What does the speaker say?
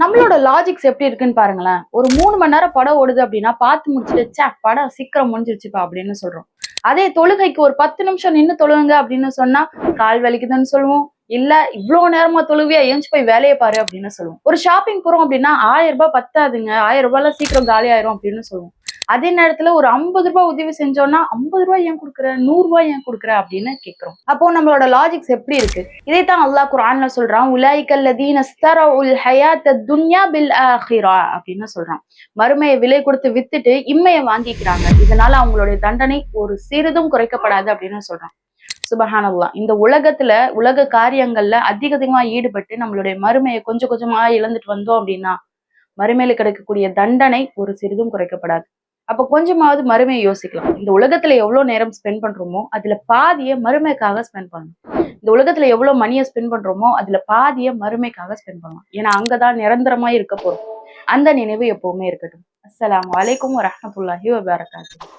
நம்மளோட லாஜிக்ஸ் எப்படி இருக்குன்னு பாருங்களேன். ஒரு 3 மணி நேரம் படம் ஓடுது அப்படின்னா, பார்த்து முடிச்சுட்டு, ச்சே படம் சீக்கிரம் முடிஞ்சிருச்சுப்பா அப்படின்னு சொல்றோம். அதே தொழுகைக்கு ஒரு 10 நிமிஷம் நின்னு தொழுவுங்க அப்படின்னு சொன்னா, கால் வலிக்குதுன்னு சொல்லுவோம். இல்ல இவ்ளோ நேரமா தொழுவியா? எந்திச்சு போய் வேலைய பாரு அப்படின்னு சொல்லுவோம். ஒரு ஷாப்பிங் போறோம் அப்படின்னா, ரூ. 1000 பத்தாதுங்க. ரூ. 1000 சீக்கிரம் காலி ஆயிரும் அப்படின்னு சொல்லுவோம். அதே நேரத்துல ஒரு ரூ. 50 உதவி செஞ்சோம்னா, ரூ. 50 ஏன் குடுக்குற? ரூ. 100 ஏன் குடுக்குற? அப்படின்னு கேட்கிறோம். அப்போ நம்மளோட லாஜிக்ஸ் எப்படி இருக்கு? இதைத்தான் அல்லாஹ் குர்ஆன்ல சொல்றான். உலாயிகல் லதீன இஸ்தரஉல் ஹயாத்த துன்யா பில் ஆஹிரா அப்படின்னு சொல்றான். மறுமையை விலை கொடுத்து வித்துட்டு இம்மையை வாங்கிக்கிறாங்க. இதனால அவங்களுடைய தண்டனை ஒரு சிறிதும் குறைக்கப்படாது அப்படின்னு சொல்றான். சுபஹானல்லாஹ். இந்த உலகத்துல உலக காரியங்கள்ல அதிகமா ஈடுபட்டு நம்மளுடைய மறுமையை கொஞ்சம் கொஞ்சமா இழந்துட்டு வந்தோம் அப்படின்னா, மறுமையில கிடைக்கக்கூடிய தண்டனை ஒரு சிறிதும் குறைக்கப்படாது. அப்ப கொஞ்சமாவது மறுமையை யோசிக்கலாம். இந்த உலகத்துல எவ்வளவு நேரம் ஸ்பெண்ட் பண்றோமோ அதுல பாதிய மறுமைக்காக ஸ்பெண்ட் பண்ணணும். இந்த உலகத்துல எவ்வளவு மணியை ஸ்பெண்ட் பண்றோமோ அதுல பாதிய மறுமைக்காக ஸ்பெண்ட் பண்ணலாம். ஏன்னா அங்கதான் நிரந்தரமா இருக்க போறோம். அந்த நினைவு எப்பவுமே இருக்கட்டும். அஸ்ஸலாமு அலைக்கும் வரஹ்மத்துல்லாஹி வபரகாத்துஹு.